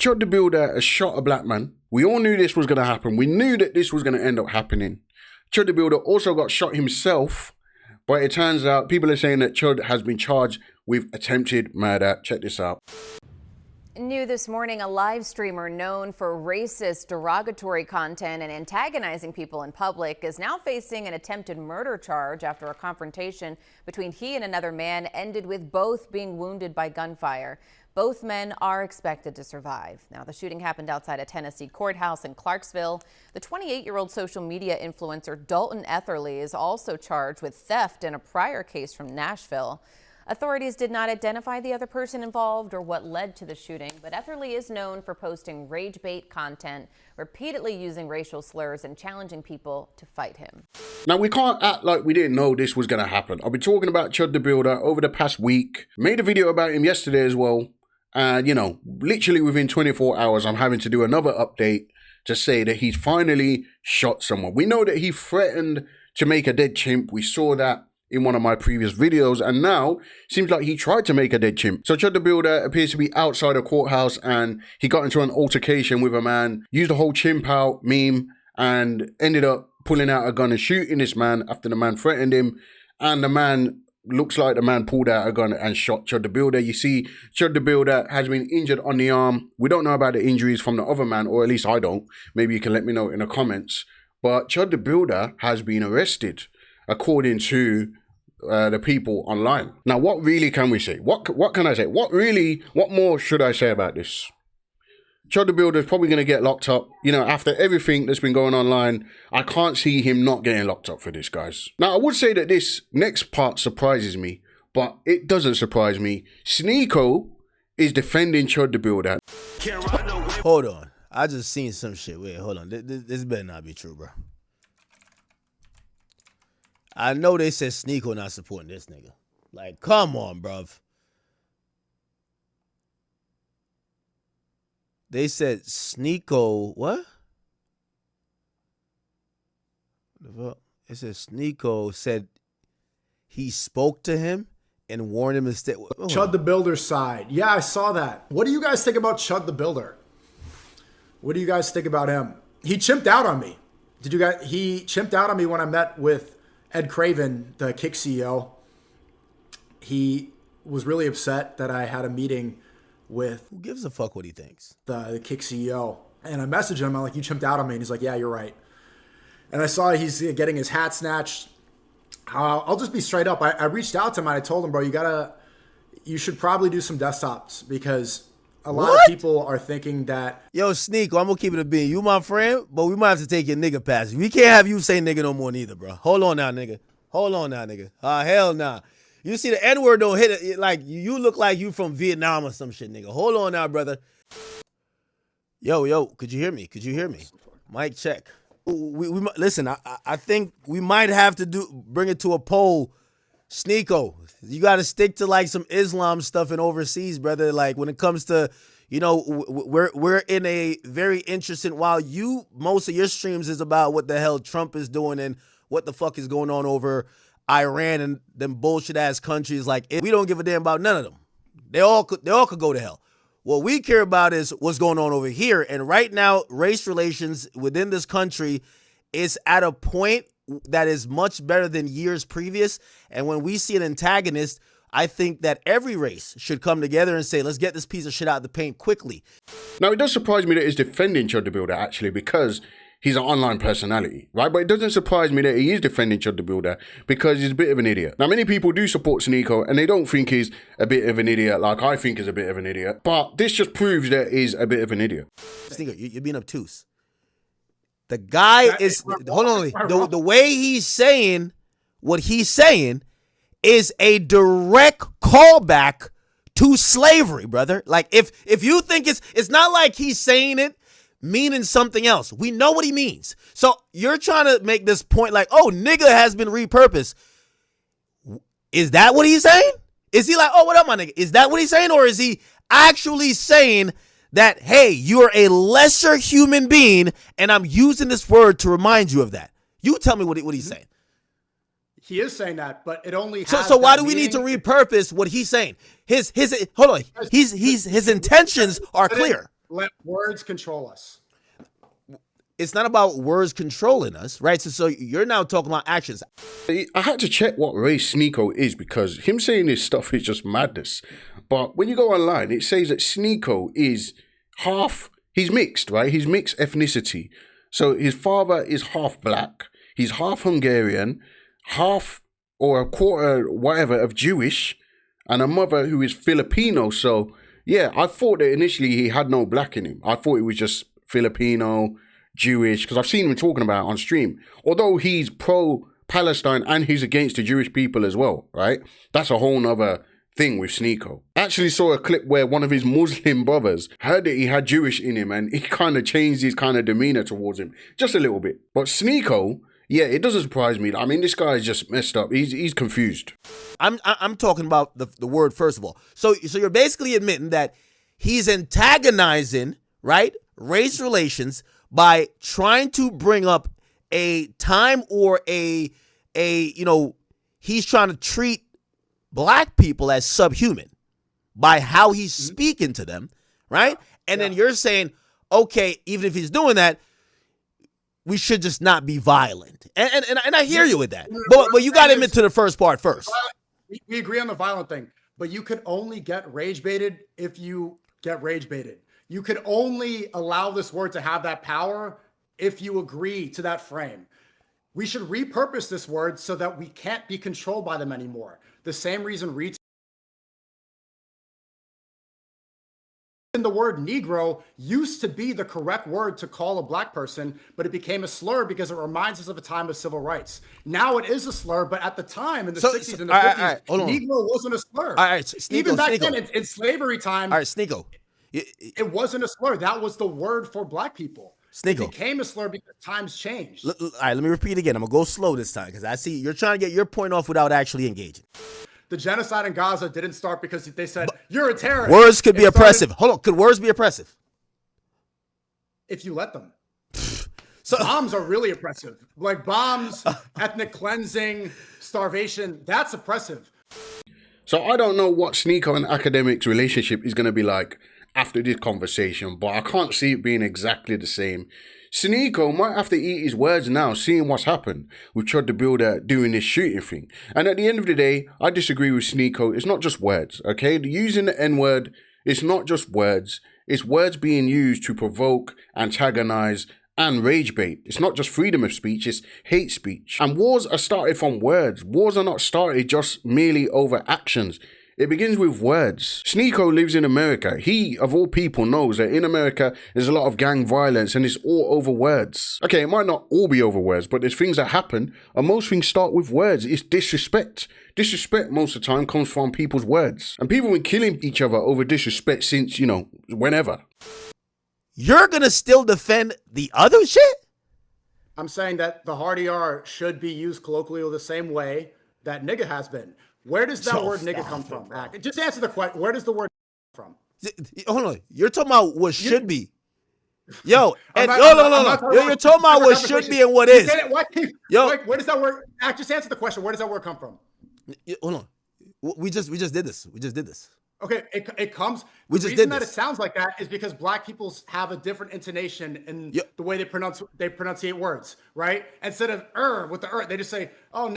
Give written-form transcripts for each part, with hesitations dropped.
Chud the Builder has shot a black man. We all knew this was going to happen. We knew that this was going to end up happening. Chud the Builder also got shot himself, but it turns out people are saying that Chud has been charged with attempted murder. Check this out. New this morning, a live streamer known for racist, derogatory content and antagonizing people in public is now facing an attempted murder charge after a confrontation between he and another man ended with both being wounded by gunfire. Both men are expected to survive. Now, the shooting happened outside a Tennessee courthouse in Clarksville. The 28-year-old social media influencer Daltton Etherly is also charged with theft in a prior case from Nashville. Authorities did not identify the other person involved or what led to the shooting, but Etherly is known for posting rage bait content, repeatedly using racial slurs and challenging people to fight him. Now, we can't act like we didn't know this was going to happen. I've been talking about Chud the Builder over the past week. Made a video about him yesterday as well. And, you know, literally within 24 hours, I'm having to do another update to say that he's finally shot someone. We know that he threatened to make a dead chimp. We saw that in one of my previous videos, and now seems like he tried to make a dead chimp. So Chud the Builder appears to be outside a courthouse, and he got into an altercation with a man, used the whole chimp out meme, and ended up pulling out a gun and shooting this man after the man threatened him. And the man, looks like the man pulled out a gun and shot Chud the Builder. You see, Chud the Builder has been injured on the arm. We don't know about the injuries from the other man, or at least I don't. Maybe you can let me know in the comments. But Chud the Builder has been arrested, according to the people online. Now, what really can we say? What can I say? What more should I say about this? Chud the Builder is probably going to get locked up. You know, after everything that's been going online, I can't see him not getting locked up for this, guys. Now, I would say that this next part surprises me, but it doesn't surprise me. Sneako is defending Chud the Builder. Hold on. I just seen some shit. Wait, hold on. This better not be true, bro. I know they said Sneako not supporting this nigga. Like, come on, bruv. They said Sneako, what? It said Sneako said he spoke to him and warned him to stay. Chud the Builder's side. Yeah, I saw that. What do you guys think about Chud the Builder? What do you guys think about him? He chimped out on me. He chimped out on me when I met with Ed Craven, the Kick CEO. He was really upset that I had a meeting with... Who gives a fuck what he thinks? The Kick CEO. And I messaged him. I'm like, you chimped out on me. And he's like, yeah, you're right. And I saw he's getting his hat snatched. I'll just be straight up. I reached out to him and I told him, bro, you should probably do some desktops, because a lot of people are thinking that... Yo, Sneako, I'm going to keep it a bean. You my friend, but we might have to take your nigga pass. We can't have you say nigga no more neither, bro. Hold on now, nigga. Hell nah. You see the N-word don't hit it. Like, you look like you from Vietnam or some shit, nigga. Hold on now, brother. Yo, could you hear me? Mic check. We listen, I think we might have to bring it to a poll. Sneako, you got to stick to like some Islam stuff and overseas, brother. Like when it comes to, you know, we're in a very interesting, while most of your streams is about what the hell Trump is doing and what the fuck is going on over Iran and them bullshit ass countries. Like, we don't give a damn about none of them. They all could go to hell. What we care about is what's going on over here. And right now, race relations within this country is at a point that is much better than years previous. And when we see an antagonist, I think that every race should come together and say, let's get this piece of shit out of the paint quickly. Now, it does surprise me that he's defending Chud the Builder, actually, because he's an online personality, right? But it doesn't surprise me that he is defending Chud the Builder because he's a bit of an idiot. Now, many people do support Sneako and they don't think he's a bit of an idiot like I think he's a bit of an idiot. But this just proves that he's a bit of an idiot. Sneako, you're being obtuse. The guy is, hold on, the way he's saying what he's saying is a direct callback to slavery, brother. Like, if you think it's not like he's saying it meaning something else. We know what he means. So you're trying to make this point like, oh, nigga has been repurposed. Is that what he's saying? Is he like, oh, what up, my nigga? Is that what he's saying? Or is he actually saying that, hey, you're a lesser human being, and I'm using this word to remind you of that? You tell me what he's saying. He is saying that, but it only has so why do we need to repurpose what he's saying? His hold on. His intentions are clear. let words control us. It's not about words controlling us, right? So you're now talking about actions. I had to check what race Sneako is because him saying this stuff is just madness. But when you go online, it says that Sneako is he's mixed, right? He's mixed ethnicity. So his father is half black, he's half Hungarian, half or a quarter, whatever, of Jewish, and a mother who is Filipino. So yeah, I thought that initially he had no black in him. I thought it was just Filipino, Jewish, because I've seen him talking about it on stream. Although he's pro-Palestine and he's against the Jewish people as well, right? That's a whole nother thing with Sneako. I actually saw a clip where one of his Muslim brothers heard that he had Jewish in him and he kind of changed his kind of demeanor towards him just a little bit. But Sneako, yeah, it doesn't surprise me. I mean, this guy is just messed up. He's confused. I'm talking about the word first of all. So you're basically admitting that he's antagonizing, right, race relations by trying to bring up a time or he's trying to treat black people as subhuman by how he's speaking to them, right? And then you're saying, okay, even if he's doing that, we should just not be violent. And I hear you with that. But you got to admit to the first part first. We agree on the violent thing, but you could only get rage baited if you get rage baited. You could only allow this word to have that power if you agree to that frame. We should repurpose this word so that we can't be controlled by them anymore. The same reason the word Negro used to be the correct word to call a black person, but it became a slur because it reminds us of a time of civil rights. Now it is a slur, but at the time in the 60s and the 50s, Negro wasn't a slur. Even back then in slavery time, Sneako. It wasn't a slur. That was the word for black people. Sneako. It became a slur because times changed. All right, let me repeat again. I'm going to go slow this time because I see you're trying to get your point off without actually engaging. The genocide in Gaza didn't start because they said, you're a terrorist. Words could be oppressive. Hold on. Could words be oppressive? If you let them. Bombs are really oppressive. Like bombs, ethnic cleansing, starvation, that's oppressive. So I don't know what Sneako and academics' relationship is going to be like after this conversation, but I can't see it being exactly the same. Sneako might have to eat his words now, seeing what's happened with Chud the Builder doing this shooting thing. And at the end of the day, I disagree with Sneako. It's not just words, okay? Using the N-word, it's not just words. It's words being used to provoke, antagonize, and rage bait. It's not just freedom of speech, it's hate speech. And wars are started from words. Wars are not started just merely over actions. It begins with words. Sneako lives in America. He, of all people, knows that in America, there's a lot of gang violence and it's all over words. Okay, it might not all be over words, but there's things that happen, and most things start with words. It's disrespect. Disrespect most of the time comes from people's words. And people have been killing each other over disrespect since, whenever. You're going to still defend the other shit? I'm saying that the hard ER should be used colloquially the same way that nigga has been. Where does that word nigga come from? Just answer the question. Where does the word come from? Hold on. You're talking about what should be. Yo, no. You're talking about what should be and what is. Where does that word? Just answer the question. Where does that word come from? Hold on. We just did this. Okay, it comes. The reason that it sounds like that is because black people have a different intonation in the way they pronunciate words, right? Instead of with the they just say oh.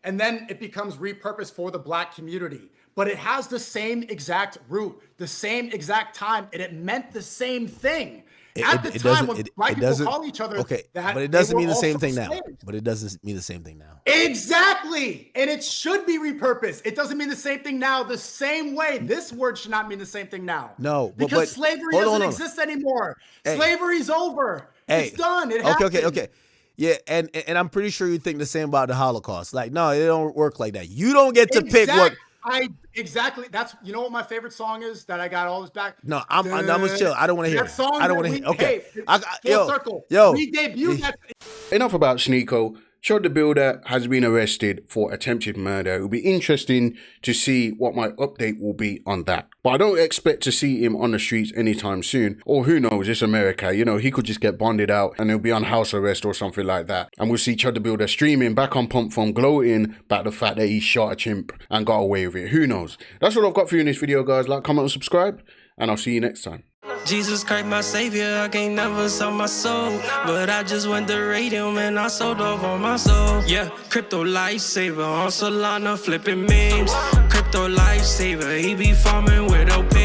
And then it becomes repurposed for the black community. But it has the same exact root, the same exact time, and it meant the same thing. At the time when black people call each other that, but it doesn't mean the same thing now. But it doesn't mean the same thing now. Exactly. And it should be repurposed. It doesn't mean the same thing now the same way. This word should not mean the same thing now. No. Because slavery doesn't exist anymore. Slavery's over. It's done. It happened. Okay. Yeah, and I'm pretty sure you think the same about the Holocaust. Like, no, it don't work like that. You don't get to pick what. Exactly. That's what my favorite song is that I got all this back. No, I'm gonna chill. I don't want to hear that song. I don't want to hear. Okay, full circle. We debuted that. Enough about Sneako. Chud the Builder has been arrested for attempted murder. It will be interesting to see what my update will be on that. But I don't expect to see him on the streets anytime soon. Or who knows, it's America. He could just get bonded out and he'll be on house arrest or something like that. And we'll see Chud the Builder streaming back on Pump Phone, gloating about the fact that he shot a chimp and got away with it. Who knows? That's all I've got for you in this video, guys. Like, comment, and subscribe. And I'll see you next time. Jesus Christ, my savior, I can't never sell my soul. But I just went to radium and I sold off on my soul. Yeah, crypto lifesaver on Solana flipping memes. Crypto lifesaver, he be farming with no pay.